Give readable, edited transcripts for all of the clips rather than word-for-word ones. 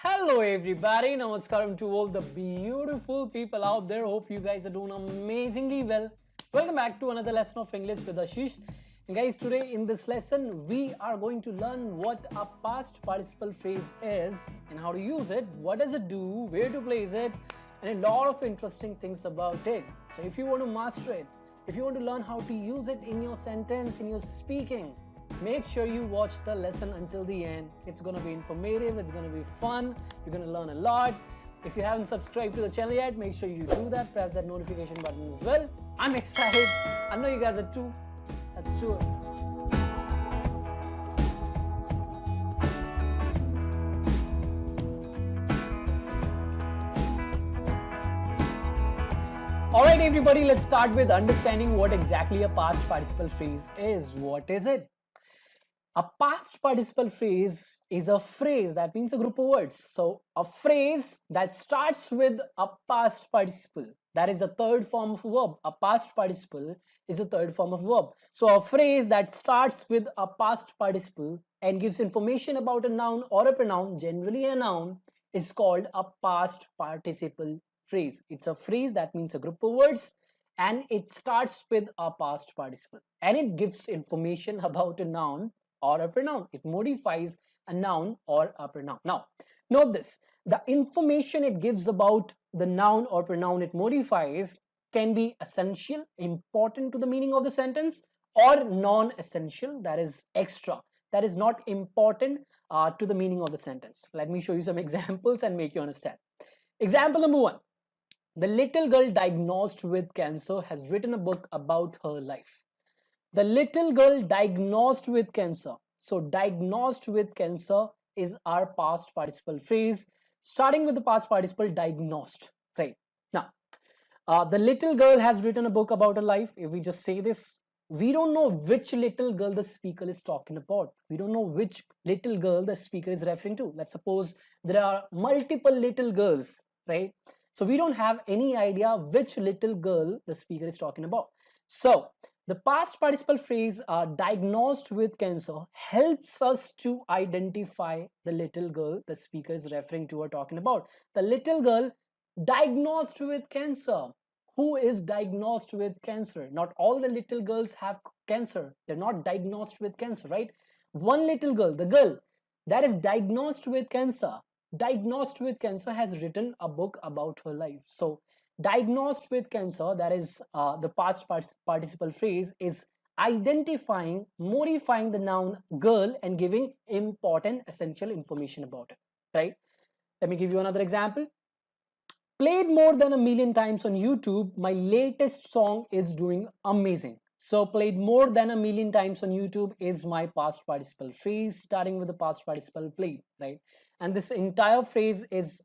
Hello everybody, namaskaram to all the beautiful people out there. Hope you guys are doing amazingly well. Welcome back to another lesson of English with Ashish. And guys, today in this lesson we are going to learn what a past participle phrase is and how to use it, what does it do, where to place it, and a lot of interesting things about it. So if you want to master it, if you want to learn how to use it in your sentence, in your speaking, make sure you watch the lesson until the end. It's going to be informative, it's going to be fun, you're going to learn a lot. If you haven't subscribed to the channel yet, make sure you do that, press that notification button as well. I'm excited, I know you guys are too. Let's do it. Alright everybody, let's start with understanding what exactly a past participle phrase is. What is it? A past participle phrase is a phrase that means a group of words. So a phrase that starts with a past participle, that is a third form of verb. A past participle is a third form of verb. So a phrase that starts with a past participle and gives information about a noun or a pronoun, generally a noun, is called a past participle phrase. It's a phrase that means a group of words and it starts with a past participle and it gives information about a noun or a pronoun. It modifies a noun or a pronoun. Now, note this. The information it gives about the noun or pronoun it modifies can be essential, important to the meaning of the sentence, or non-essential, that is extra, that is not important to the meaning of the sentence. Let me show you some examples and make you understand. Example number one. The little girl diagnosed with cancer has written a book about her life. The little girl diagnosed with cancer. So diagnosed with cancer is our past participle phrase, starting with the past participle diagnosed. Right. Now, the little girl has written a book about her life. If we just say this, we don't know which little girl the speaker is talking about. We don't know which little girl the speaker is referring to. Let's suppose there are multiple little girls, right? So we don't have any idea which little girl the speaker is talking about. So the past participle phrase diagnosed with cancer helps us to identify the little girl the speaker is referring to or talking about. The little girl diagnosed with cancer. Who is diagnosed with cancer? Not all the little girls have cancer. They're not diagnosed with cancer, right? One little girl, the girl that is diagnosed with cancer, has written a book about her life. So diagnosed with cancer, that is the past participle phrase, is identifying, modifying the noun girl and giving important essential information about it, right? Let me give you another example. Played more than 1,000,000 times on YouTube, my latest song is doing amazing. So played more than 1,000,000 times on YouTube is my past participle phrase, starting with the past participle played, right? And this entire phrase is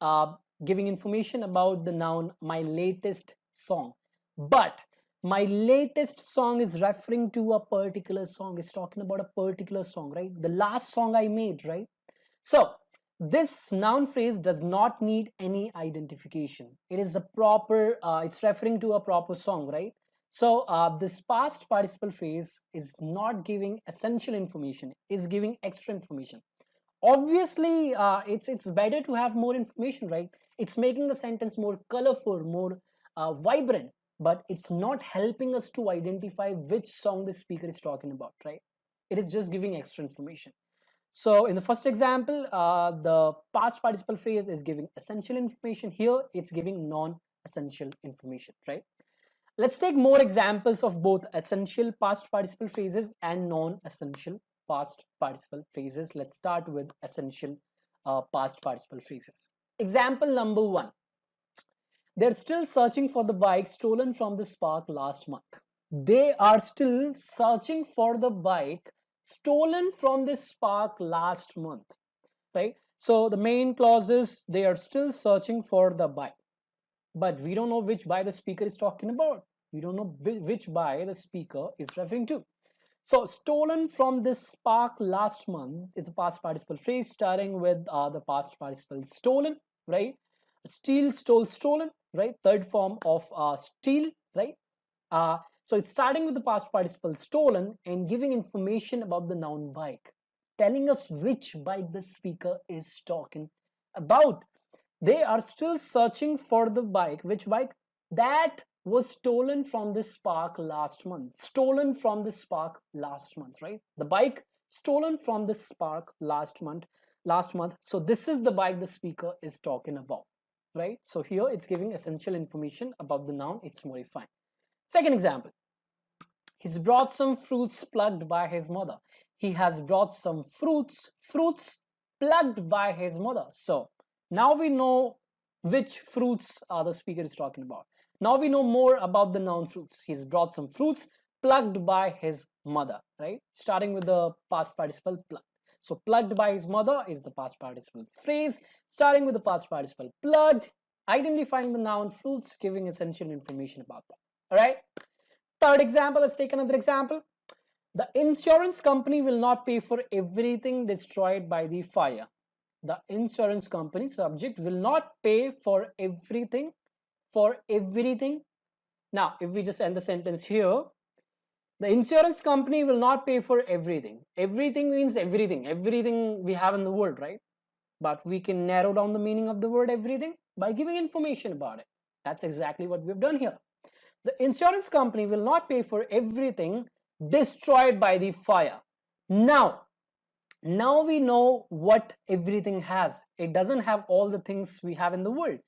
giving information about the noun my latest song. But my latest song is referring to a particular song, is talking about a particular song, right? The last song I made, right? So this noun phrase does not need any identification. It is a proper, it's referring to a proper song, right? So this past participle phrase is not giving essential information, it's giving extra information. Obviously, it's better to have more information, right? It's making the sentence more colorful, more vibrant, but it's not helping us to identify which song the speaker is talking about, right? It is just giving extra information. So in the first example, the past participle phrase is giving essential information. Here, it's giving non-essential information, right? Let's take more examples of both essential past participle phrases and non-essential past participle phrases. Let's start with essential past participle phrases. Example number one. They're still searching for the bike stolen from this park last month. They are still searching for the bike stolen from this park last month, right? So the main clause is they are still searching for the bike, but we don't know which bike the speaker is talking about. We don't know which bike the speaker is referring to. So stolen from this park last month is a past participle phrase starting with the past participle stolen, right? Steal, stole, stolen, right? Third form of steal, right? So it's starting with the past participle stolen and giving information about the noun bike, telling us which bike the speaker is talking about they are still searching for the bike. Which bike? That was stolen from this park last month. Stolen from this park last month, right? The bike stolen from this park last month. So this is the bike the speaker is talking about, right? So here it's giving essential information about the noun it's modifying. Second example, he's brought some fruits plucked by his mother. He has brought some fruits plucked by his mother. So now we know which fruits the speaker is talking about. Now we know more about the noun fruits. He's brought some fruits plucked by his mother, right? Starting with the past participle plucked. So plucked by his mother is the past participle phrase, starting with the past participle plucked, identifying the noun fruits, giving essential information about them. All right. Third example, let's take another example. The insurance company will not pay for everything destroyed by the fire. The insurance company, subject, will not pay for everything. Now, if we just end the sentence here, the insurance company will not pay for everything. Everything means everything we have in the world, right? But we can narrow down the meaning of the word everything by giving information about it. That's exactly what we've done here. The insurance company will not pay for everything destroyed by the fire. Now we know what everything has. It doesn't have all the things we have in the world.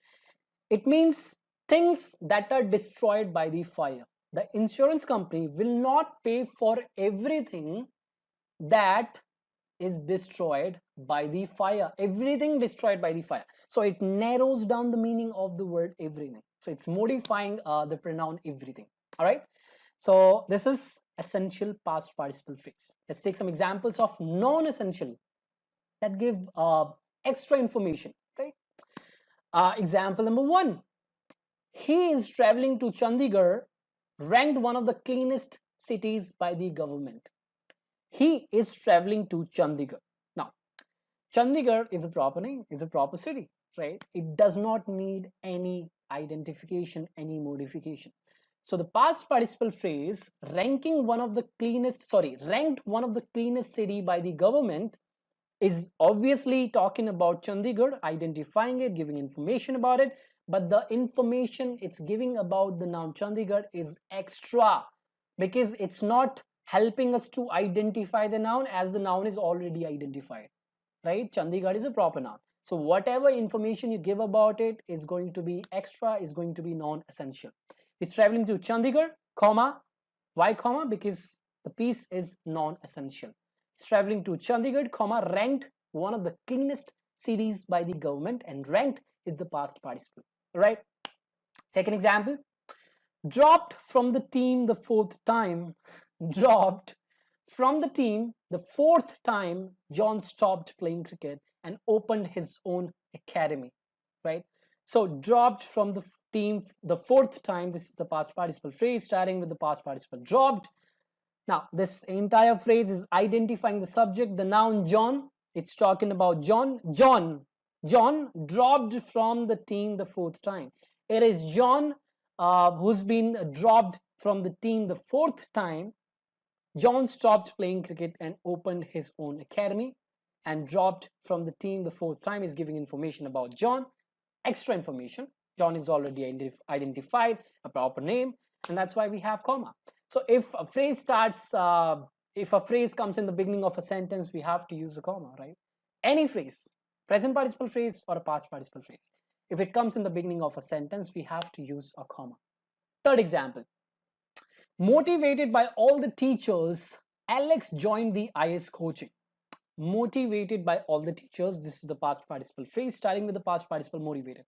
It means things that are destroyed by the fire. The insurance company will not pay for everything that is destroyed by the fire. Everything destroyed by the fire. So it narrows down the meaning of the word everything. So it's modifying the pronoun everything. All right. So this is essential past participle phrase. Let's take some examples of non-essential that give extra information. Right. Example number 1. He is traveling to Chandigarh, ranked one of the cleanest cities by the government. He is traveling to Chandigarh. Now, Chandigarh is a proper name, is a proper city, right? It does not need any identification, any modification. So the past participle phrase ranked one of the cleanest city by the government is obviously talking about Chandigarh, identifying it, giving information about it, but the information it's giving about the noun Chandigarh is extra because it's not helping us to identify the noun as the noun is already identified, right? Chandigarh is a proper noun. So whatever information you give about it is going to be extra, is going to be non-essential. It's traveling to Chandigarh, comma. Why comma? Because the piece is non-essential. It's traveling to Chandigarh, comma, ranked one of the cleanest cities by the government, and ranked is the past participle, right? Second example, dropped from the team the fourth time. Dropped from the team the fourth time John stopped playing cricket and opened his own academy, right? So dropped from the team the fourth time, this is the past participle phrase starting with the past participle dropped. Now this entire phrase is identifying the subject, the noun John. It's talking about John dropped from the team the fourth time. It is John who's been dropped from the team the fourth time. John stopped playing cricket and opened his own academy, and dropped from the team the fourth time is giving information about John, extra information. John is already identified, a proper name, and that's why we have comma. So if a phrase starts, if a phrase comes in the beginning of a sentence, we have to use a comma, right? Any phrase, present participle phrase or a past participle phrase, if it comes in the beginning of a sentence, we have to use a comma. Third example, motivated by all the teachers, Alex joined the IS coaching. Motivated by all the teachers, this is the past participle phrase starting with the past participle motivated.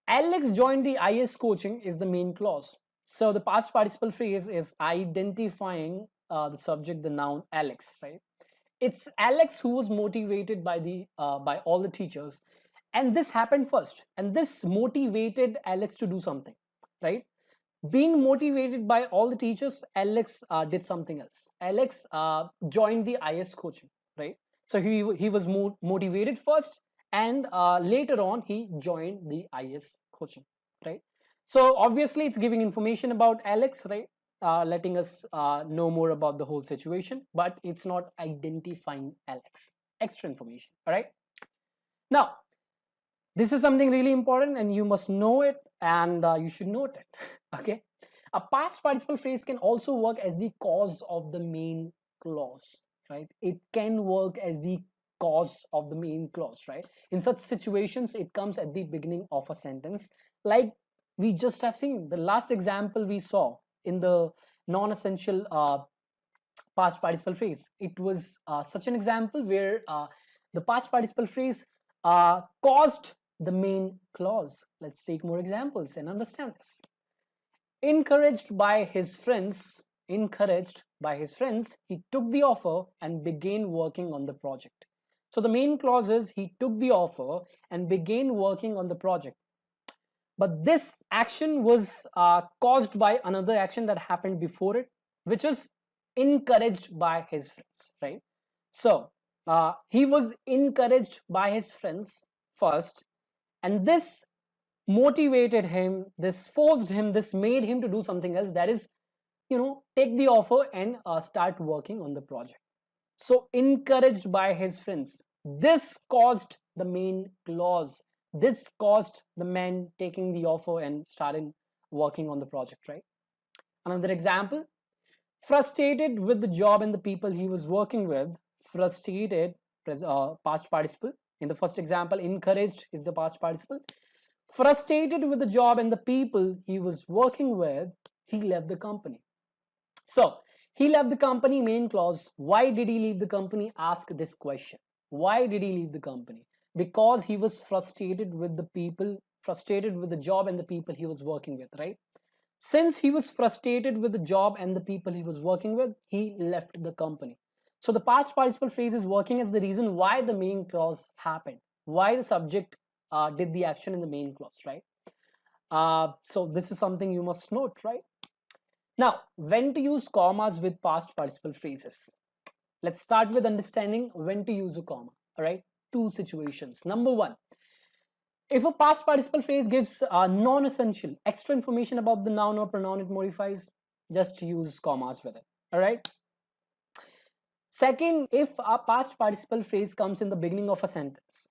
Alex joined the IS coaching is the main clause. So the past participle phrase is identifying the subject, the noun Alex, right? It's Alex who was motivated by all the teachers, and this happened first, and this motivated Alex to do something, right? Being motivated by all the teachers, Alex did something else. Alex joined the IS coaching, right? So he was motivated first, and later on he joined the IS coaching, right? So obviously it's giving information about Alex, right? Letting us know more about the whole situation, but it's not identifying Alex. Extra information, all right? Now, This is something really important and you must know it, and you should note it. Okay. A past participle phrase can also work as the cause of the main clause, right? It can work as the cause of the main clause, right? In such situations, it comes at the beginning of a sentence, like we just have seen the last example we saw in the non-essential past participle phrase. It was such an example where the past participle phrase caused the main clause. Let's take more examples and understand this. Encouraged by his friends, he took the offer and began working on the project. So the main clause is he took the offer and began working on the project. But this action was caused by another action that happened before it, which is encouraged by his friends, right? So he was encouraged by his friends first, and this motivated him, this forced him, this made him to do something else, that is, take the offer and start working on the project. So encouraged by his friends, this caused the main clause, this caused the man taking the offer and starting working on the project, right? Another example, frustrated with the job and the people he was working with. Frustrated, past participle. In the first example, encouraged is the past participle. Frustrated with the job and the people he was working with, he left the company. So he left the company, main clause. Why did he leave the company? Ask this question. Why did he leave the company? Because he was frustrated with the people, frustrated with the job and the people he was working with, right? Since he was frustrated with the job and the people he was working with, he left the company. So the past participle phrase is working as the reason why the main clause happened, why the subject did the action in the main clause, right? So this is something you must note, right? Now, when to use commas with past participle phrases? Let's start with understanding when to use a comma, all right? Two situations. Number one, if a past participle phrase gives non-essential extra information about the noun or pronoun it modifies, just use commas with it, all right? Second, if a past participle phrase comes in the beginning of a sentence,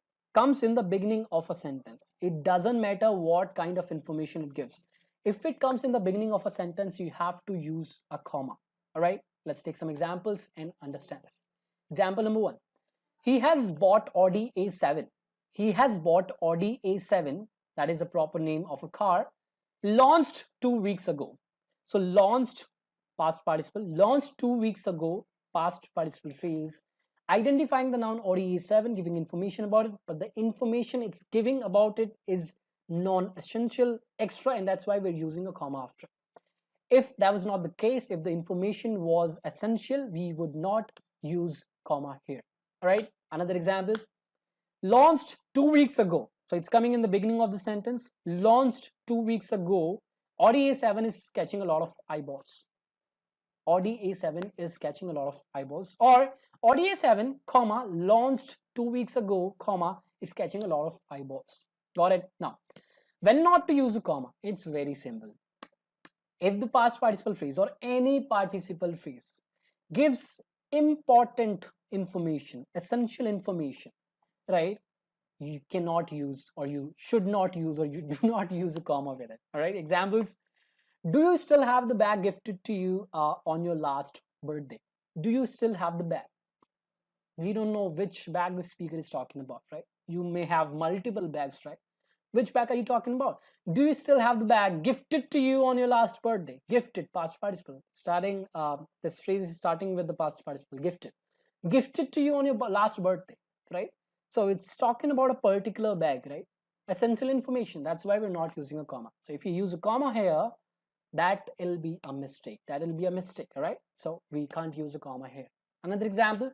it doesn't matter what kind of information it gives. If it comes in the beginning of a sentence, you have to use a comma, all right? Let's take some examples and understand this. Example number one, he has bought Audi A7. He has bought Audi A7, that is the proper name of a car, launched 2 weeks ago. So launched, past participle, launched 2 weeks ago, past participle phrase, identifying the noun Audi A7, giving information about it, but the information it's giving about it is non-essential, extra, and that's why we're using a comma after. If that was not the case, if the information was essential, we would not use comma here, all right? Another example, launched 2 weeks ago. So it's coming in the beginning of the sentence. Launched 2 weeks ago. Audi A7 is catching a lot of eyeballs. Audi A7 is catching a lot of eyeballs. Or Audi A7, comma, launched 2 weeks ago, comma, is catching a lot of eyeballs. Got it? Now, when not to use a comma, it's very simple. If the past participle phrase or any participle phrase gives important information, essential information, right, you cannot use, or you should not use, or you do not use a comma with it, all right? Examples, do you still have the bag gifted to you on your last birthday? Do you still have the bag? We don't know which bag the speaker is talking about, right? You may have multiple bags, right? Which bag are you talking about? Do you still have the bag gifted to you on your last birthday? Gifted, past participle. Starting, this phrase is starting with the past participle, gifted. Gifted to you on your last birthday, right? So it's talking about a particular bag, right? Essential information. That's why we're not using a comma. So if you use a comma here, that will be a mistake. That will be a mistake, all right? So we can't use a comma here. Another example,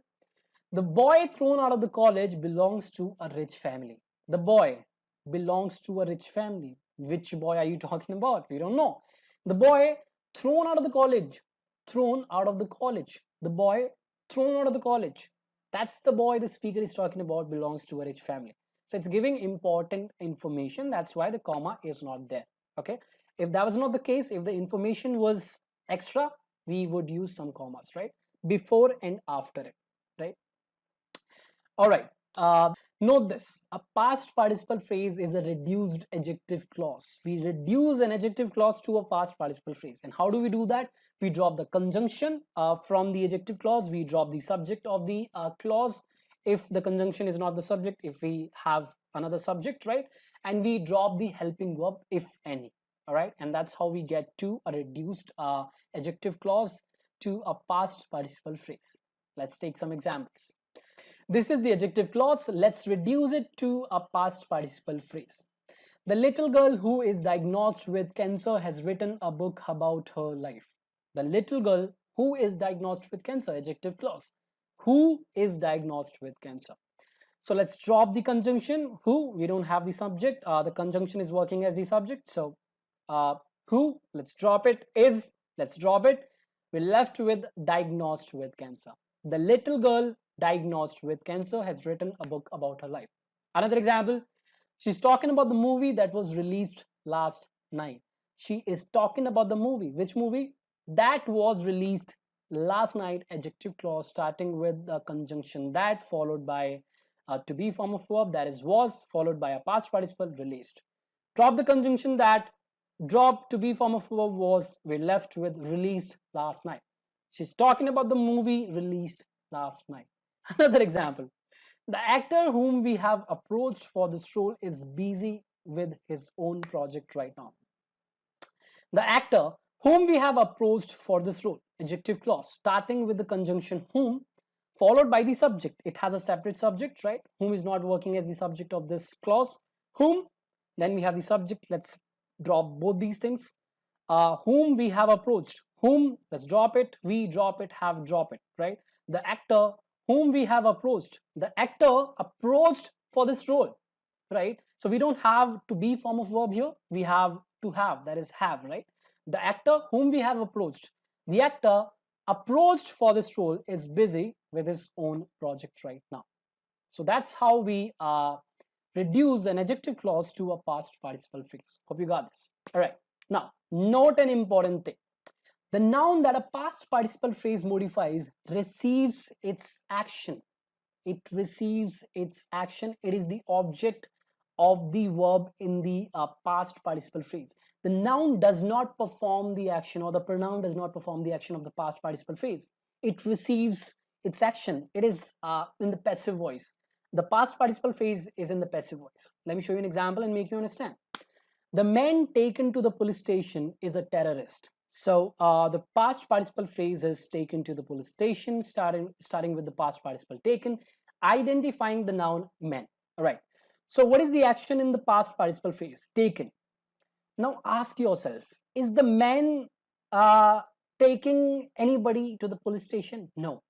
the boy thrown out of the college belongs to a rich family. The boy belongs to a rich family. Which boy are you talking about? We don't know. The boy thrown out of the college. Thrown out of the college. The boy thrown out of the college. That's the boy the speaker is talking about belongs to a rich family. So it's giving important information. That's why the comma is not there. Okay. If that was not the case, if the information was extra, we would use some commas, right? Before and after it, right? All right. Note this, a past participle phrase is a reduced adjective clause. We reduce an adjective clause to a past participle phrase. And how do we do that? We drop the conjunction from the adjective clause. We drop the subject of the clause if the conjunction is not the subject, if we have another subject, right? And we drop the helping verb, if any. All right, and that's how we get to a reduced adjective clause to a past participle phrase. Let's take some examples. This is the adjective clause. Let's reduce it to a past participle phrase. The little girl who is diagnosed with cancer has written a book about her life. The little girl who is diagnosed with cancer, adjective clause. Who is diagnosed with cancer? So let's drop the conjunction who. We don't have the subject. The conjunction is working as the subject. So who, let's drop it. Is, let's drop it. We're left with diagnosed with cancer. The little girl diagnosed with cancer has written a book about her life. Another example, she's talking about the movie that was released last night. She is talking about the movie. Which movie? That was released last night, adjective clause starting with the conjunction that followed by a to be form of verb, that is was, followed by a past participle, released. Drop the conjunction that, drop to be form of verb was, we're left with released last night. She's talking about the movie released last night. Another example, the actor whom we have approached for this role is busy with his own project right now. The actor whom we have approached for this role, adjective clause starting with the conjunction whom followed by the subject. It has a separate subject, right? Whom is not working as the subject of this clause. Whom, then we have the subject. Let's drop both these things. Whom we have approached. Whom, let's drop it. We drop it, have drop it, right? The actor whom we have approached. The actor approached for this role, right? So we don't have to be form of verb here. We have to have, that is have, right? The actor whom we have approached. The actor approached for this role is busy with his own project right now. So that's how we reduce an adjective clause to a past participle phrase. Hope you got this. All right. Now, note an important thing. The noun that a past participle phrase modifies receives its action. It receives its action. It is the object of the verb in the past participle phrase. The noun does not perform the action, or the pronoun does not perform the action of the past participle phrase. It receives its action. It is in the passive voice. The past participle phrase is in the passive voice. Let me show you an example and make you understand. The man taken to the police station is a terrorist. So the past participle phrase is taken to the police station, starting with the past participle taken, identifying the noun man. All right. So what is the action in the past participle phrase? Taken. Now ask yourself, is the man taking anybody to the police station? No.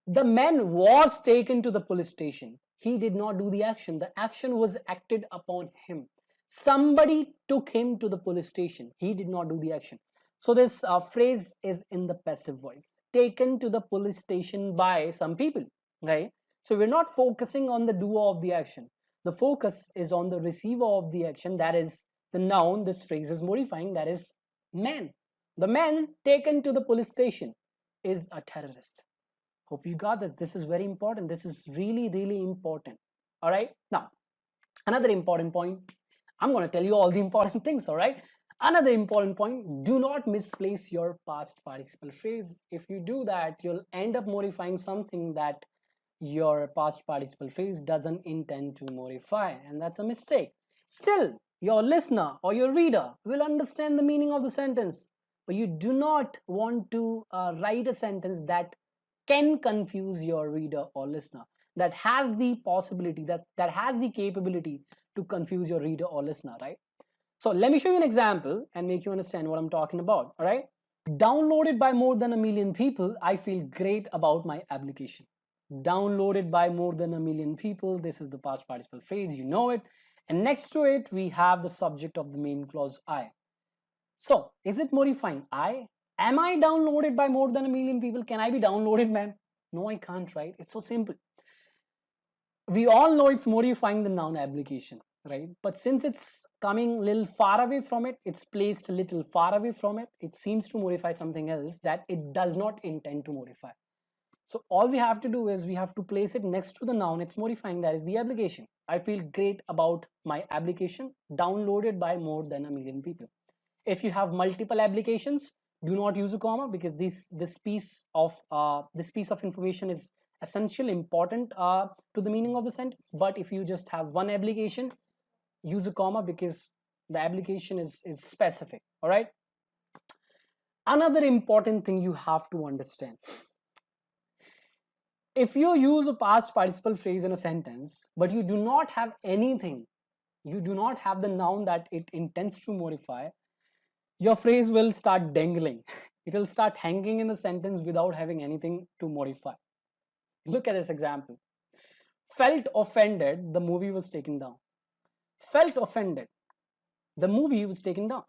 The man was taken to the police station. He did not do the action. The action was acted upon him. Somebody took him to the police station. He did not do the action. So this phrase is in the passive voice. Taken to the police station by some people, right? So we're not focusing on the doer of the action. The focus is on the receiver of the action, that is the noun this phrase is modifying, that is man. The man taken to the police station is a terrorist. Hope you got this. This is very important. This is really, really important. All right. Now, another important point. I'm going to tell you all the important things. All right. Another important point. Do not misplace your past participle phrase. If you do that, you'll end up modifying something that your past participle phrase doesn't intend to modify, and that's a mistake. Still, your listener or your reader will understand the meaning of the sentence, but you do not want to write a sentence that can confuse your reader or listener, that has the possibility, that has the capability to confuse your reader or listener, right? So let me show you an example and make you understand what I'm talking about. All right. Downloaded by more than 1 million people, I feel great about my application. Downloaded by more than 1 million people. This is the past participle phrase. You know it. And next to it, we have the subject of the main clause I. So is it modifying I? Am I downloaded by more than 1 million people? Can I be downloaded, man? No, I can't, right? It's so simple. We all know it's modifying the noun application, right? But since it's coming a little far away from it, it's placed a little far away from it, it seems to modify something else that it does not intend to modify. So all we have to do is we have to place it next to the noun it's modifying, that is the application. I feel great about my application downloaded by more than 1 million people. If you have multiple applications, do not use a comma, because this piece of information is essential, important to the meaning of the sentence. But if you just have one application, use a comma, because the application is specific. All right. Another important thing you have to understand: if you use a past participle phrase in a sentence, but you do not have anything, you do not have the noun that it intends to modify, your phrase will start dangling. It will start hanging in the sentence without having anything to modify. Look at this example. Felt offended, the movie was taken down. Felt offended, the movie was taken down.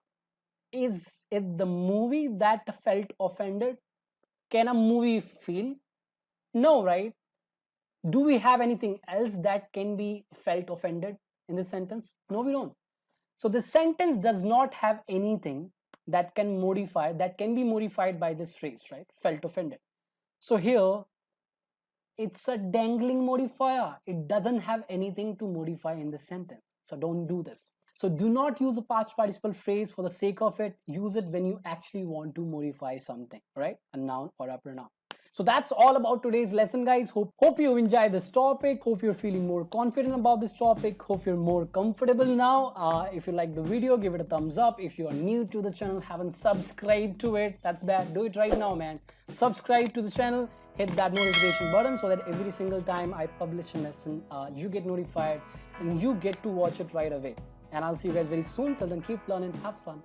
Is it the movie that felt offended? Can a movie feel? No, right? Do we have anything else that can be felt offended in this sentence? No, we don't. So the sentence does not have anything that can be modified by this phrase, right? Felt offended. So here, it's a dangling modifier. It doesn't have anything to modify in the sentence. So don't do this. So do not use a past participle phrase for the sake of it. Use it when you actually want to modify something, right? A noun or a pronoun. So that's all about today's lesson, guys. Hope you enjoyed this topic. Hope you're feeling more confident about this topic. Hope you're more comfortable now. If you like the video, give it a thumbs up. If you are new to the channel, haven't subscribed to it, that's bad. Do it right now, man. Subscribe to the channel. Hit that notification button so that every single time I publish a lesson, you get notified and you get to watch it right away. And I'll see you guys very soon. Till then, keep learning, have fun.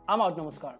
I'm out. Namaskar.